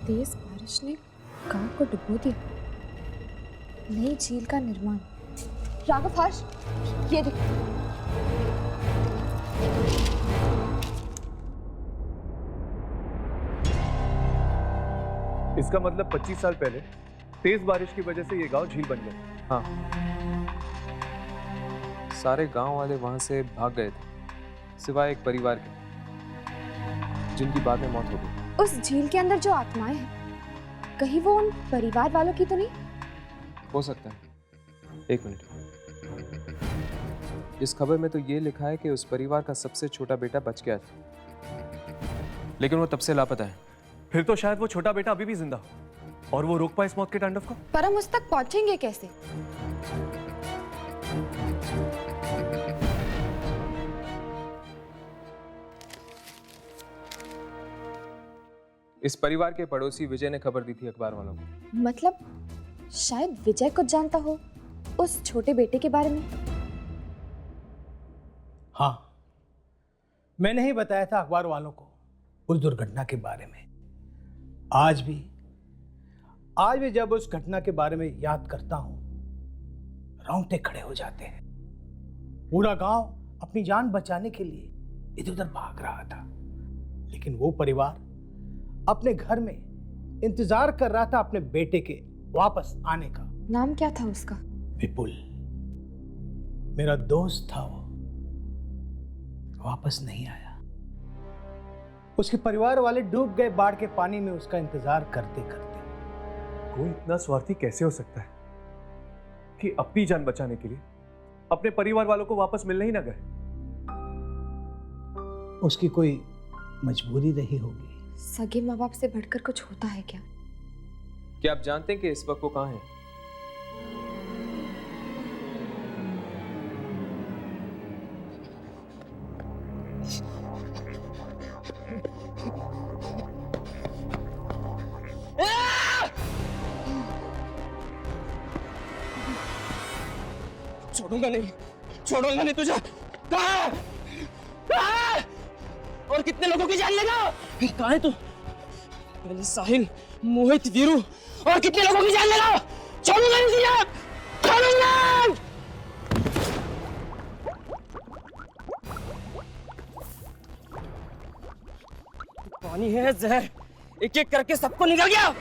तेज बारिश ने गांव को डुबो दिया। नई झील का निर्माण। राघव, हर्ष, ये देखो। इसका मतलब 25 साल पहले तेज बारिश की वजह से ये गांव झील बन गया। हाँ, सारे गांव वाले वहां से भाग गए थे। सिवाय एक परिवार के, जिनकी बाद में मौत हो गई। उस झील के अंदर जो आत्माएं हैं, कहीं वो उन परिवार वालों की तो नहीं? हो सकता है। एक मिनट, इस खबर में तो ये लिखा है कि उस परिवार का सबसे छोटा बेटा बच गया था, लेकिन वो तब से लापता है। फिर तो शायद वो छोटा बेटा अभी भी जिंदा हो और वो रोक पाए इस मौत के तांडव को। पर हम उस तक पहुंचेंगे कैसे? इस परिवार के पड़ोसी विजय ने खबर दी थी अखबार वालों को। मतलब शायद विजय कुछ जानता हो उस छोटे बेटे के बारे में। हाँ, मैंने ही बताया था अखबार वालों को उस दुर्घटना के बारे में। आज भी जब उस घटना के बारे में याद करता हूं, रोंगटे खड़े हो जाते हैं। पूरा गांव अपनी जान बचाने के लिए इधर उधर भाग रहा था, लेकिन वो परिवार अपने घर में इंतजार कर रहा था अपने बेटे के वापस आने का। नाम क्या था उसका? विपुल। मेरा दोस्त था वो, वापस नहीं आया। उसके परिवार वाले डूब गए बाढ़ के पानी में उसका इंतजार करते करते। कोई इतना स्वार्थी कैसे हो सकता है कि अपनी जान बचाने के लिए अपने परिवार वालों को वापस मिलने ही ना गए? उसकी कोई मजबूरी रही होगी। सगे माँ बाप से बढ़कर कुछ होता है क्या? क्या आप जानते हैं कि इस वक्त वो कहाँ है? छोड़ूंगा नहीं तुझे। कहाँ है? और कितने लोगों की जान लेगा? कहाँ है तू? पहले साहिल, मोहित, वीरू, और कितने लोगों की जान लेगा? छोड़ूंगा नहीं तुझे, छोड़ूंगा। पानी है जहर, एक एक करके सबको निकल गया।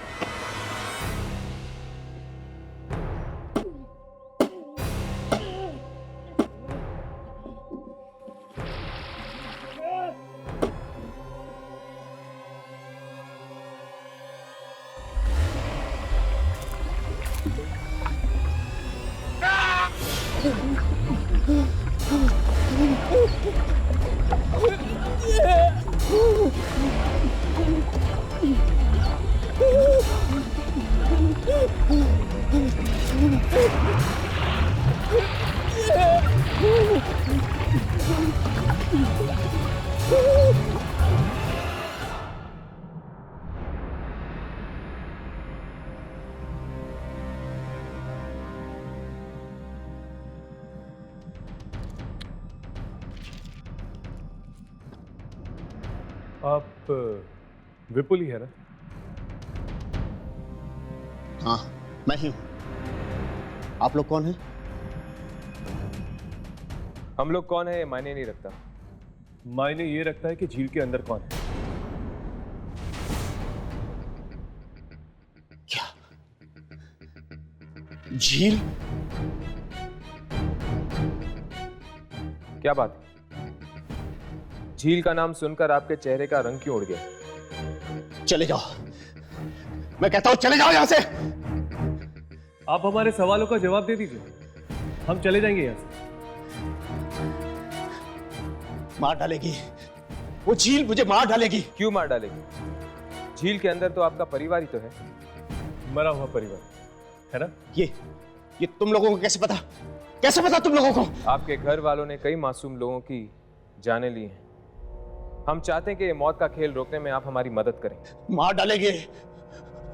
आप विपुल ही है ना? हाँ, मैं ही हूं। आप लोग कौन हैं? हम लोग कौन है ये मायने नहीं रखता। मायने ये रखता है कि झील के अंदर कौन है। क्या झील? क्या बात है? झील का नाम सुनकर आपके चेहरे का रंग क्यों उड़ गया? चले जाओ, मैं कहता हूं चले जाओ यहां से। आप हमारे सवालों का जवाब दे दीजिए, हम चले जाएंगे यहां से। मार डालेगी वो झील, मुझे मार डालेगी। क्यों मार डालेगी? झील के अंदर तो आपका परिवार ही तो है। मरा हुआ परिवार है ना? ये तुम लोगों को कैसे पता? कैसे पता तुम लोगों को? आपके घर वालों ने कई मासूम लोगों की जानें ली हैं। हम चाहते हैं कि ये मौत का खेल रोकने में आप हमारी मदद करें। मार डालेंगे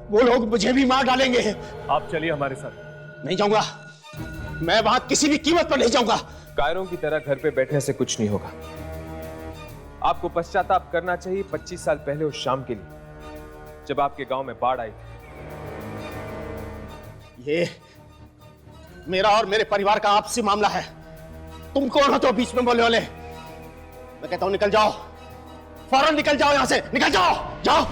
वो लोग, मुझे भी मार डालेंगे। आप चलिए हमारे साथ। नहीं जाऊंगा, मैं वहां किसी भी कीमत पर नहीं जाऊंगा। कायरों की तरह घर पे बैठने से कुछ नहीं होगा। आपको पश्चाताप करना चाहिए 25 साल पहले उस शाम के लिए, जब आपके गांव में बाढ़ आई थी। ये मेरा और मेरे परिवार का आपसी मामला है। तुम कौन हो तो बीच में बोले वाले? मैं कहता हूं निकल जाओ, फौरन निकल जाओ यहां से, निकल जाओ, जाओ।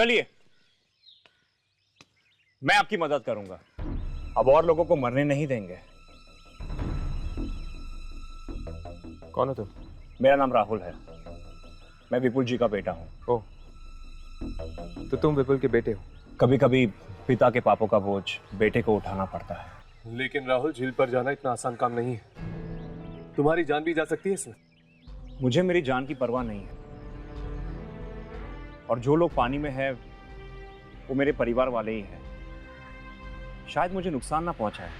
चलिए, मैं आपकी मदद करूंगा। अब और लोगों को मरने नहीं देंगे। कौन हो तुम? मेरा नाम राहुल है, मैं विपुल जी का बेटा हूँ। ओह, तो तुम विपुल के बेटे हो? कभी कभी पिता के पापों का बोझ बेटे को उठाना पड़ता है। लेकिन राहुल, झील पर जाना इतना आसान काम नहीं है। तुम्हारी जान भी जा सकती है इसमें। मुझे मेरी जान की परवाह नहीं है, और जो लोग पानी में हैं वो मेरे परिवार वाले ही हैं। शायद मुझे नुकसान ना पहुंचाए।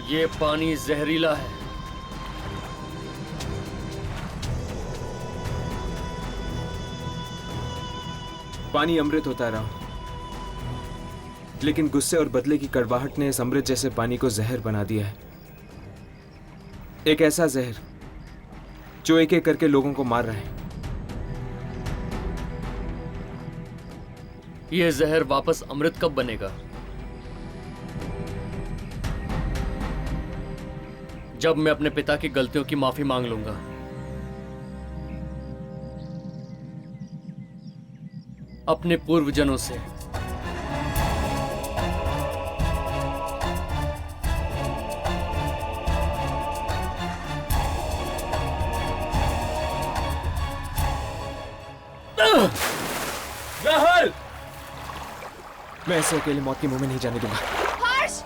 ये पानी जहरीला है। पानी अमृत होता है राहुल, लेकिन गुस्से और बदले की कड़वाहट ने इस अमृत जैसे पानी को जहर बना दिया है। एक ऐसा जहर जो एक एक करके लोगों को मार रहा है। ये जहर वापस अमृत कब बनेगा? जब मैं अपने पिता की गलतियों की माफी मांग लूंगा। अपने पूर्वजनों से। राहुल, मैं ऐसे अकेले मौत के मुंह में नहीं जाने दूंगा। हर्ष!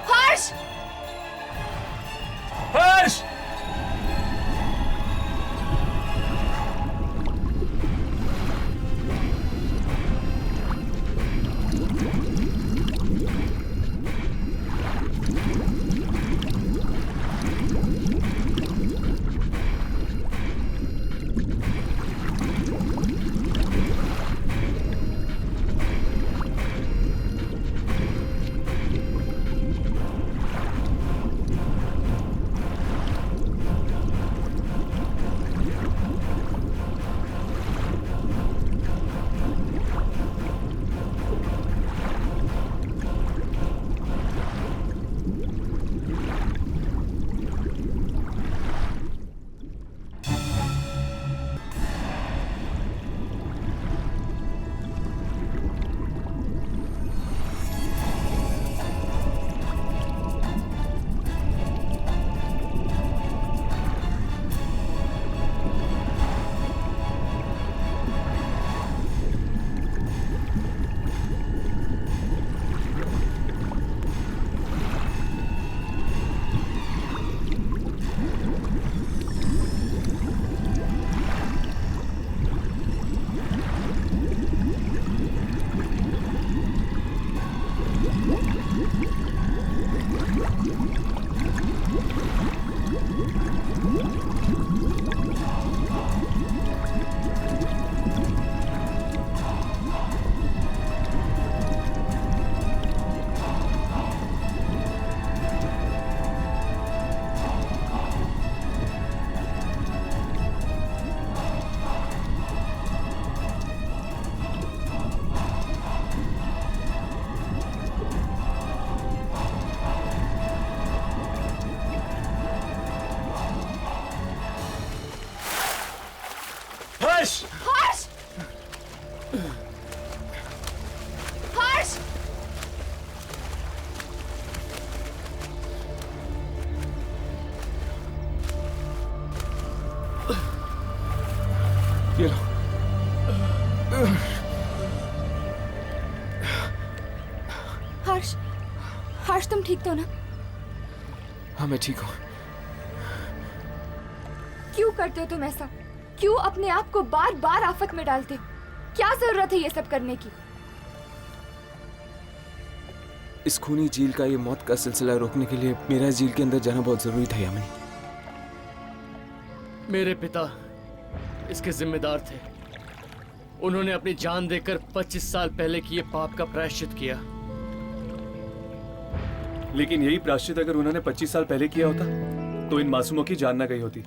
हर्ष! हर्ष! हर्ष! हर्ष! हर्ष! ये लो। हर्ष, हर्ष तुम ठीक तो ना? हाँ मैं ठीक हूँ। क्यों करते हो तुम ऐसा? क्यों अपने आप को बार बार आफत में डालते? क्या जरूरत है ये सब करने की? इस खूनी झील का ये मौत का सिलसिला रोकने के लिए मेरा झील के अंदर जाना बहुत जरूरी था यामिनी। मेरे पिता इसके जिम्मेदार थे। उन्होंने अपनी जान देकर 25 साल पहले किए पाप का प्रायश्चित किया। लेकिन यही प्रायश्चित अगर उन्होंने 25 साल पहले किया होता तो इन मासूमों की जान ना गई होती।